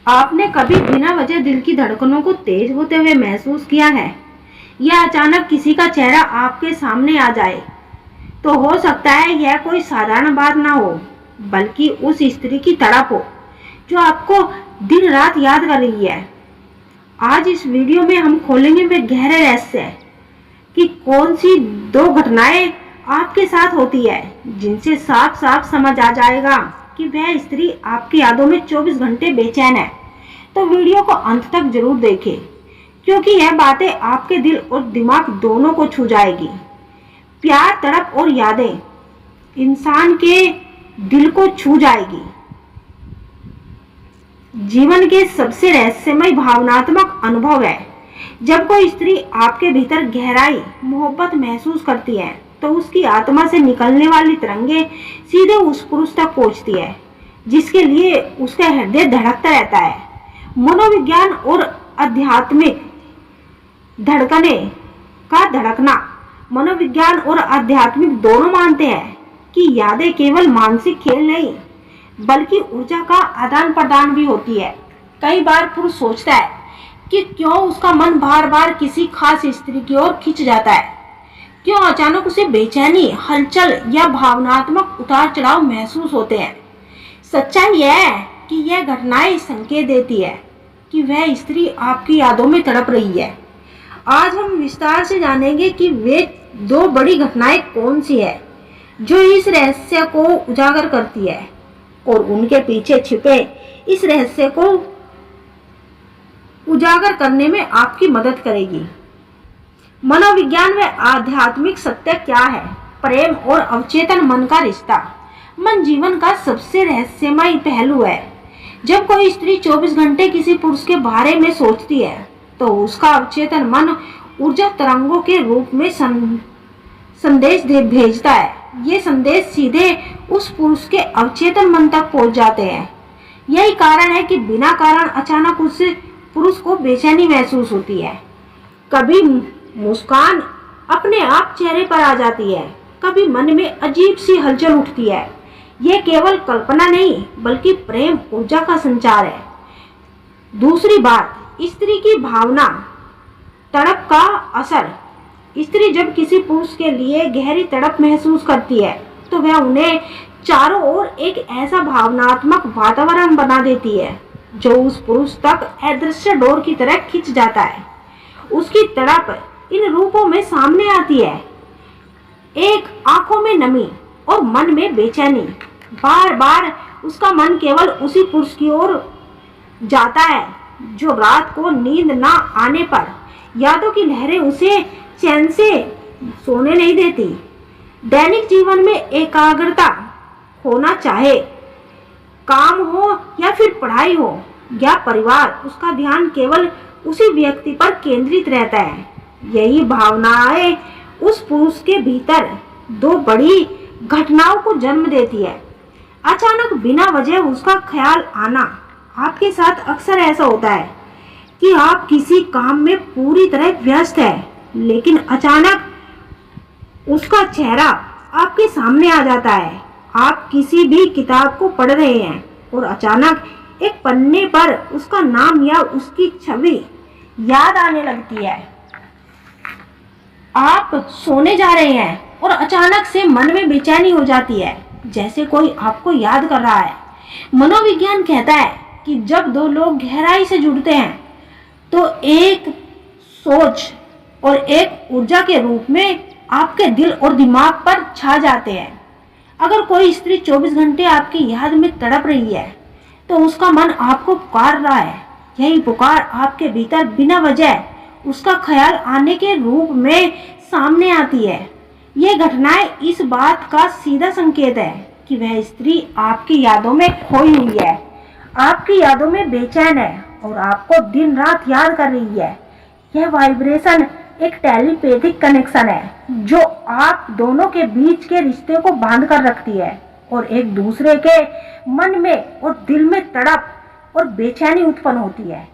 आपने कभी बिना वजह दिल की धड़कनों को तेज होते हुए महसूस किया है? या अचानक किसी का चेहरा आपके सामने आ जाए तो हो सकता है यह कोई साधारण बात ना हो, बल्कि उस स्त्री की तड़प हो जो आपको दिन रात याद कर रही है। आज इस वीडियो में हम खोलेंगे वे गहरे रहस्य कि कौन सी दो घटनाएं आपके साथ होती है जिनसे साफ साफ समझ आ जाएगा कि वह स्त्री आपकी यादों में 24 घंटे बेचैन है। तो वीडियो को अंत तक जरूर देखें, क्योंकि यह बातें आपके दिल और दिमाग दोनों को छू जाएगी। प्यार, तड़प और यादें इंसान के दिल को छू जाएगी। जीवन के सबसे रहस्यमय भावनात्मक अनुभव है। जब कोई स्त्री आपके भीतर गहराई मोहब्बत महसूस करती है तो उसकी आत्मा से निकलने वाली तरंगे सीधे उस पुरुष तक पहुंचती है जिसके लिए उसका हृदय धड़कता रहता है। मनोविज्ञान और आध्यात्मिक धड़कने का धड़कना। मनोविज्ञान और आध्यात्मिक दोनों मानते हैं कि यादें केवल मानसिक खेल नहीं बल्कि ऊर्जा का आदान प्रदान भी होती है। कई बार पुरुष सोचता है कि क्यों उसका मन बार बार किसी खास स्त्री की ओर खिंच जाता है, क्यों अचानक उसे बेचैनी, हलचल या भावनात्मक उतार चढ़ाव महसूस होते हैं। सच्चाई यह है कि यह घटनाएं संकेत देती है कि वह स्त्री आपकी यादों में तड़प रही है। आज हम विस्तार से जानेंगे कि वे दो बड़ी घटनाएं कौन सी है जो इस रहस्य को उजागर करती है और उनके पीछे छिपे इस रहस्य को उजागर करने में आपकी मदद करेगी। मनोविज्ञान में आध्यात्मिक सत्य क्या है? प्रेम और अवचेतन मन का रिश्ता। मन जीवन का सबसे रहस्यमय पहलू है। जब कोई स्त्री 24 घंटे किसी पुरुष के बारे में सोचती है तो उसका अवचेतन मन ऊर्जा तरंगों के रूप में संदेश भेजता है। ये संदेश सीधे उस पुरुष के अवचेतन मन तक पहुंच जाते हैं। यही कारण है कि बिना कारण अचानक उस पुरुष को बेचैनी महसूस होती है। कभी मुस्कान अपने आप चेहरे पर आ जाती है, कभी मन में अजीब सी हलचल उठती है। यह केवल कल्पना नहीं बल्कि प्रेम ऊर्जा का संचार है। दूसरी बात, स्त्री की भावना तड़प का असर। स्त्री जब किसी पुरुष के लिए गहरी तड़प महसूस करती है तो वह उन्हें चारों ओर एक ऐसा भावनात्मक वातावरण बना देती है जो उस पुरुष तक अदृश्य डोर की तरह खींच जाता है। उसकी तड़प इन रूपों में सामने आती है। एक, आंखों में नमी और मन में बेचैनी। बार बार उसका मन केवल उसी पुरुष की ओर जाता है जो रात को नींद ना आने पर यादों की लहरें उसे चैन से सोने नहीं देती। दैनिक जीवन में एकाग्रता होना चाहे काम हो या फिर पढ़ाई हो या परिवार, उसका ध्यान केवल उसी व्यक्ति पर केंद्रित रहता है। यही भावनाएं उस पुरुष के भीतर दो बड़ी घटनाओं को जन्म देती है। अचानक बिना वजह उसका ख्याल आना। आपके साथ अक्सर ऐसा होता है कि आप किसी काम में पूरी तरह व्यस्त हैं, लेकिन अचानक उसका चेहरा आपके सामने आ जाता है। आप किसी भी किताब को पढ़ रहे हैं और अचानक एक पन्ने पर उसका नाम या उसकी छवि याद आने लगती है। आप सोने जा रहे हैं और अचानक से मन में बेचैनी हो जाती है, जैसे कोई आपको याद कर रहा है। मनोविज्ञान कहता है कि जब दो लोग गहराई से जुड़ते हैं तो एक सोच और एक ऊर्जा के रूप में आपके दिल और दिमाग पर छा जाते हैं। अगर कोई स्त्री 24 घंटे आपकी याद में तड़प रही है तो उसका मन आपको पुकार रहा है। यही पुकार आपके भीतर बिना वजह उसका ख्याल आने के रूप में सामने आती है। ये घटनाएं इस बात का सीधा संकेत है कि वह स्त्री आपकी यादों में खोई हुई है, आपकी यादों में बेचैन है और आपको दिन रात याद कर रही है। यह वाइब्रेशन एक टेलीपैथिक कनेक्शन है जो आप दोनों के बीच के रिश्ते को बांध कर रखती है और एक दूसरे के मन में और दिल में तड़प और बेचैनी उत्पन्न होती है।